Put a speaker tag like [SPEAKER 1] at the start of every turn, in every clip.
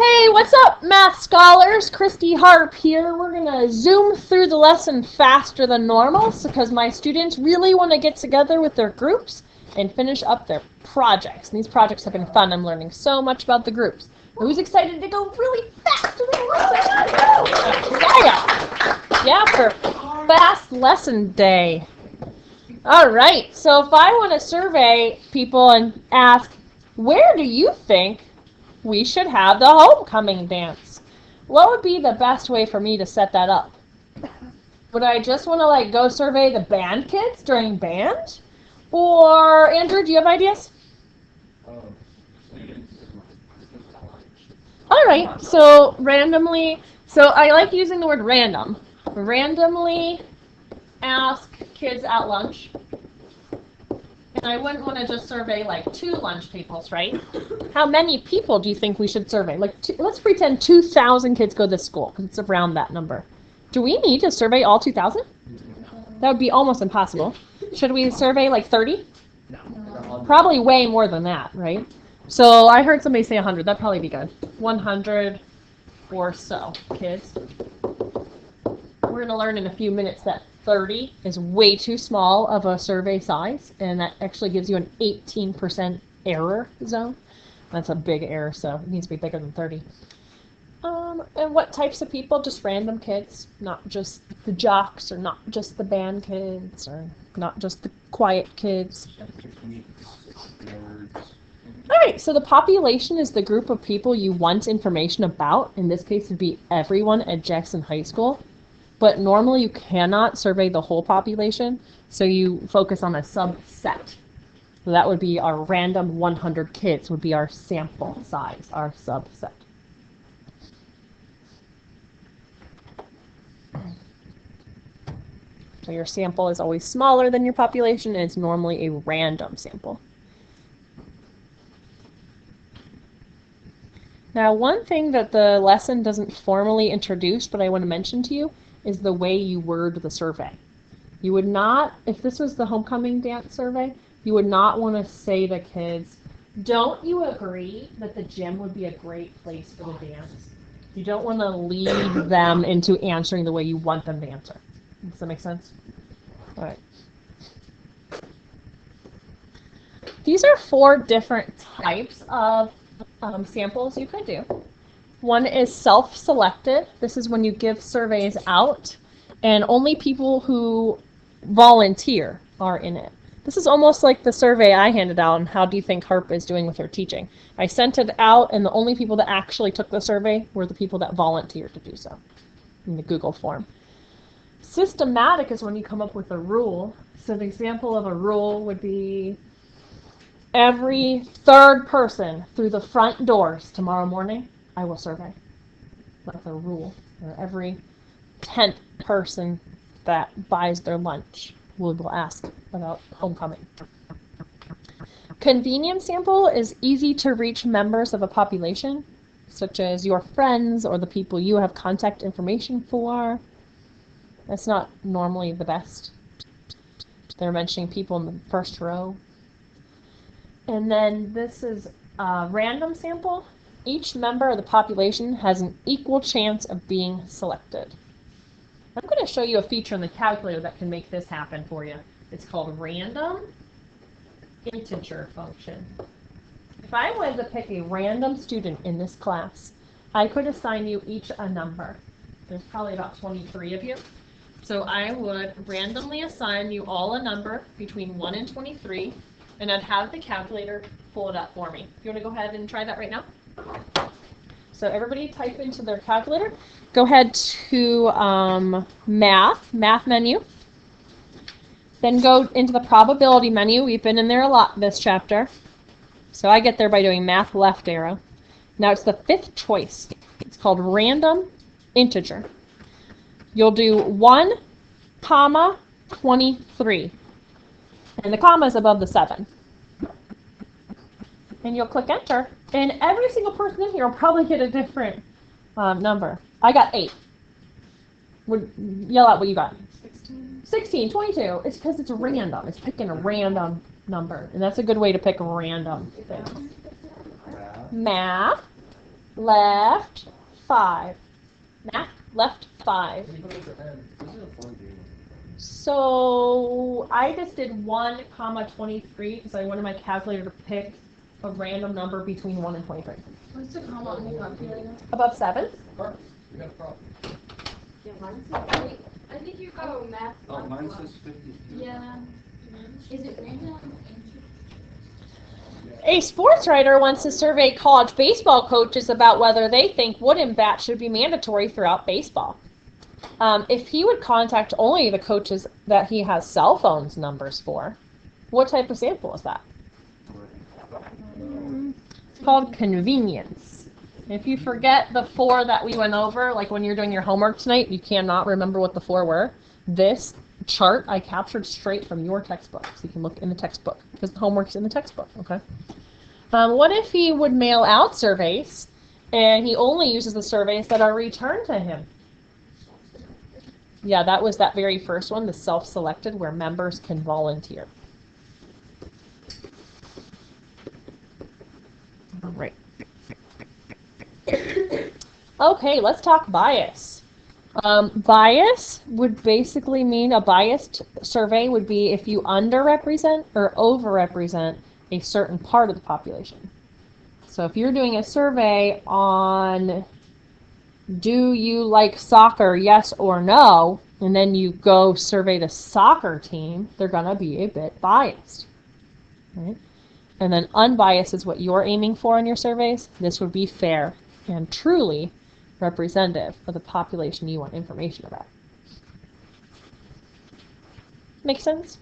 [SPEAKER 1] Hey, what's up, math scholars? Christy Harp here. We're going to zoom through the lesson faster than normal because my students really want to get together with their groups and finish up their projects. And these projects have been fun. I'm learning so much about the groups. Who's excited to go really fast through the lesson? Yeah, for fast lesson day. All right, so if I want to survey people and ask, where do you think we should have the homecoming dance? What would be the best way for me to set that up? Would I just want to go survey the band kids during band? Or, Andrew, do you have ideas? All right, so randomly, so I like using the word random. Randomly ask kids at lunch. And I wouldn't want to just survey 2 lunch tables, right? How many people do you think we should survey? Let's pretend 2,000 kids go to this school, because it's around that number. Do we need to survey all 2,000? That would be almost impossible. Should we survey 30? No. Probably way more than that, right? So I heard somebody say 100. That'd probably be good. 100 or so kids. We're going to learn in a few minutes that 30 is way too small of a survey size, and that actually gives you an 18% error zone. That's a big error, so it needs to be bigger than 30. And what types of people? Just random kids, not just the jocks, or not just the band kids, or not just the quiet kids. All right, so the population is the group of people you want information about. In this case, it would be everyone at Jackson High School. But normally you cannot survey the whole population, so you focus on a subset. So that would be our random 100 kids would be our sample size, our subset. So your sample is always smaller than your population, and it's normally a random sample. Now, one thing that the lesson doesn't formally introduce, but I want to mention to you, is the way you word the survey. You would not, if this was the homecoming dance survey, you would not want to say to kids, don't you agree that the gym would be a great place for the dance? You don't want to lead them into answering the way you want them to answer. Does that make sense? All right. These are 4 different types of samples you could do. One is self-selected. This is when you give surveys out, and only people who volunteer are in it. This is almost like the survey I handed out on how do you think Harp is doing with her teaching. I sent it out, and the only people that actually took the survey were the people that volunteered to do so in the Google form. Systematic is when you come up with a rule. So the example of a rule would be every 3rd person through the front doors tomorrow morning, I will survey. That's a rule. Or every 10th person that buys their lunch, we will ask about homecoming. Convenience sample is easy to reach members of a population, such as your friends or the people you have contact information for. That's not normally the best. They're mentioning people in the first row. And then this is a random sample. Each member of the population has an equal chance of being selected. I'm going to show you a feature in the calculator that can make this happen for you. It's called random integer function. If I wanted to pick a random student in this class, I could assign you each a number. There's probably about 23 of you. So I would randomly assign you all a number between 1 and 23, and I'd have the calculator pull it up for me. You want to go ahead and try that right now? So everybody type into their calculator. Go ahead to math menu. Then go into the probability menu. We've been in there a lot this chapter. So I get there by doing math left arrow. Now it's the 5th choice. It's called random integer. You'll do 1, 23. And the comma is above the 7. And you'll click enter, and every single person in here will probably get a different number. I got 8. Yell out what you got. 16, 22. It's because it's random. It's picking a random number, and that's a good way to pick random things. Math. left 5. Math, left 5. So I just did 1 comma 23 because I wanted my calculator to pick a random number between 1 and 23.
[SPEAKER 2] What's the comma on the calculator?
[SPEAKER 1] Above 7.
[SPEAKER 3] Perfect. We got a problem.
[SPEAKER 2] Yeah, mine says, wait, I think you go math.
[SPEAKER 3] Oh, mine says 50.
[SPEAKER 2] Yeah. Is it random?
[SPEAKER 1] A sports writer wants to survey college baseball coaches about whether they think wooden bats should be mandatory throughout baseball. If he would contact only the coaches that he has cell phones numbers for, what type of sample is that? It's called convenience. If you forget the 4 that we went over, like when you're doing your homework tonight, you cannot remember what the 4 were. This chart I captured straight from your textbook, so you can look in the textbook because the homework's in the textbook. Okay. What if he would mail out surveys and he only uses the surveys that are returned to him? Yeah, that was that very first one, the self-selected, where members can volunteer. All right. Okay, let's talk bias. Bias would basically mean a biased survey would be if you underrepresent or overrepresent a certain part of the population. So if you're doing a survey on do you like soccer, yes or no, and then you go survey the soccer team, they're going to be a bit biased. Right? And then unbiased is what you're aiming for in your surveys. This would be fair and truly representative of the population you want information about. Make sense?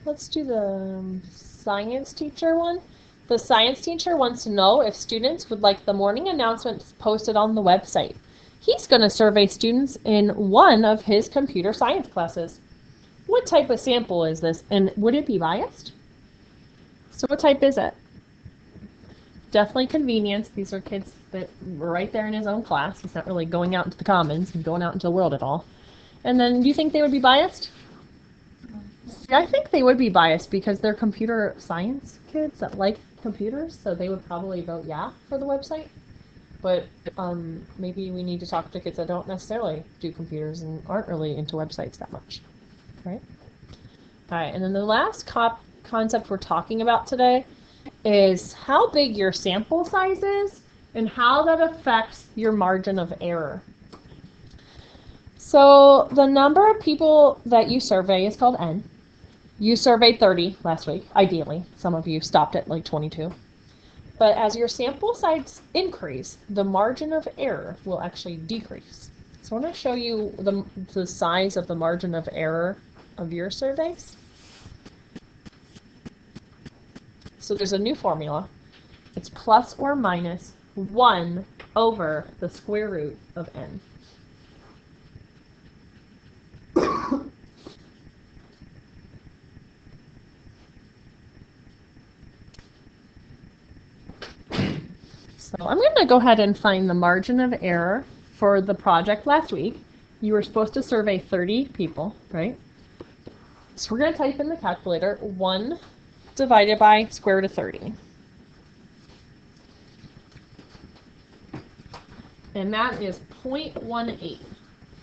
[SPEAKER 1] Let's do the science teacher one. The science teacher wants to know if students would like the morning announcements posted on the website. He's going to survey students in one of his computer science classes. What type of sample is this, and would it be biased? So what type is it? Definitely convenience. These are kids that were right there in his own class. He's not really going out into the commons and going out into the world at all. And then do you think they would be biased? I think they would be biased because they're computer science kids that like computers, so they would probably vote yeah for the website. But maybe we need to talk to kids that don't necessarily do computers and aren't really into websites that much, right? All right, and then the last concept we're talking about today is how big your sample size is and how that affects your margin of error. So the number of people that you survey is called N. You surveyed 30 last week, ideally. Some of you stopped at like 22. But as your sample size increase, the margin of error will actually decrease. So I want to show you the size of the margin of error of your surveys. So there's a new formula. It's plus or minus 1 over the square root of N. So I'm going to go ahead and find the margin of error for the project last week. You were supposed to survey 30 people, right? So we're going to type in the calculator 1 divided by square root of 30. And that is 0.18,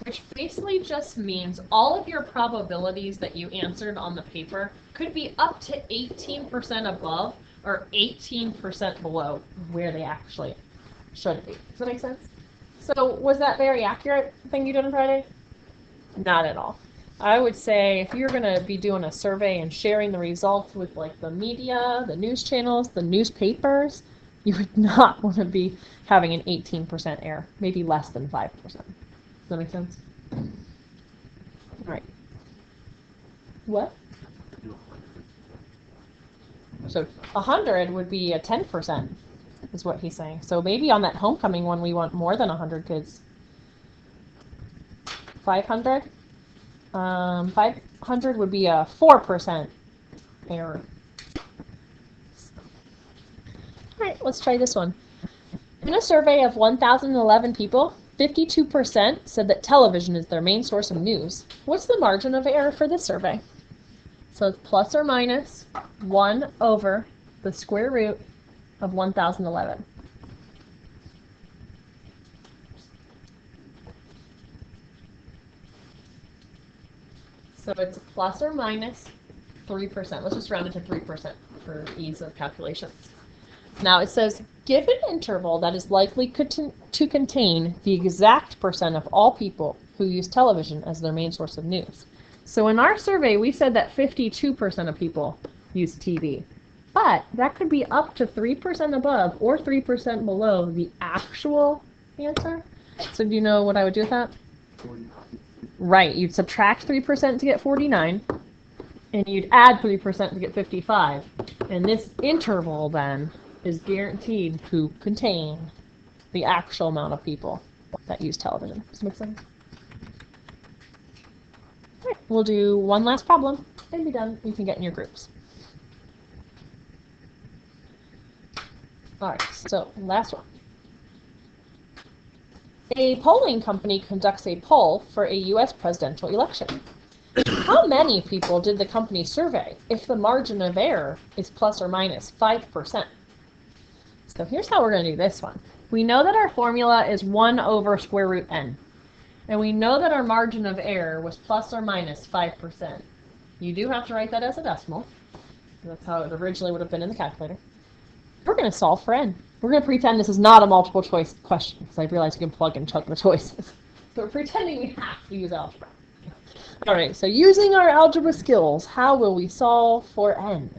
[SPEAKER 1] which basically just means all of your probabilities that you answered on the paper could be up to 18% above or 18% below where they actually should be. Does that make sense? So was that very accurate thing you did on Friday? Not at all. I would say if you're going to be doing a survey and sharing the results with like the media, the news channels, the newspapers, you would not want to be having an 18% error, maybe less than 5%. Does that make sense? All right. What? So 100 would be a 10%, is what he's saying. So maybe on that homecoming one, we want more than 100 kids. 500? 500 would be a 4% error. All right, let's try this one. In a survey of 1,011 people, 52% said that television is their main source of news. What's the margin of error for this survey? So it's plus or minus 1 over the square root of 1011. So it's plus or minus 3%. Let's just round it to 3% for ease of calculation. Now it says, give an interval that is likely to contain the exact percent of all people who use television as their main source of news. So in our survey, we said that 52% of people use TV. But that could be up to 3% above or 3% below the actual answer. So do you know what I would do with that?
[SPEAKER 3] 40.
[SPEAKER 1] Right, you'd subtract 3% to get 49, and you'd add 3% to get 55. And this interval, then, is guaranteed to contain the actual amount of people that use television. Does that make sense? All right, we'll do one last problem, and be done. You can get in your groups. All right, so last one. A polling company conducts a poll for a U.S. presidential election. How many people did the company survey if the margin of error is plus or minus 5%? So here's how we're going to do this one. We know that our formula is 1 over square root n. And we know that our margin of error was plus or minus 5%. You do have to write that as a decimal. That's how it originally would have been in the calculator. We're going to solve for n. We're going to pretend this is not a multiple choice question, because I realize you can plug and chug the choices. So we're pretending we have to use algebra. All right, so using our algebra skills, how will we solve for n?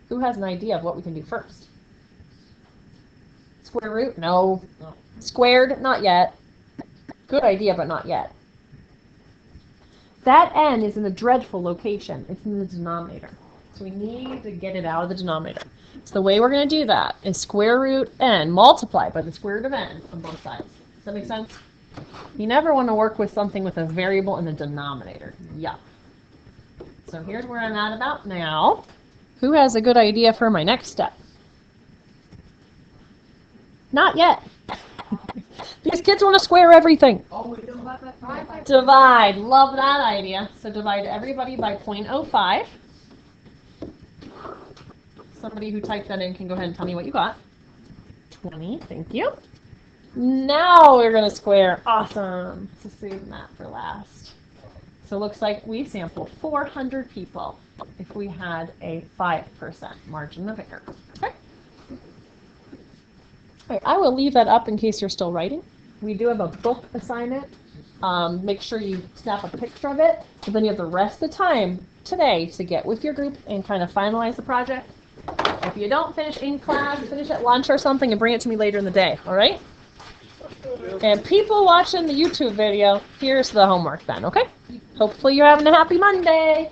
[SPEAKER 1] Who has an idea of what we can do first? Square root? No. Squared? Not yet. Good idea, but not yet. That n is in a dreadful location. It's in the denominator. So we need to get it out of the denominator. So the way we're going to do that is square root n multiplied by the square root of n on both sides. Does that make sense? You never want to work with something with a variable in the denominator. Yuck. So here's where I'm at about now. Who has a good idea for my next step? Not yet. These kids want to square everything. Divide. Love that idea. So divide everybody by 0.05. Somebody who typed that in can go ahead and tell me what you got. 20. Thank you. Now we're going to square. Awesome. So save that for last. So it looks like we sampled 400 people if we had a 5% margin of error. Okay. All right, I will leave that up in case you're still writing. We do have a book assignment. Make sure you snap a picture of it. So then you have the rest of the time today to get with your group and kind of finalize the project. If you don't finish in class, finish at lunch or something and bring it to me later in the day, all right? And people watching the YouTube video, here's the homework then, okay? Hopefully you're having a happy Monday.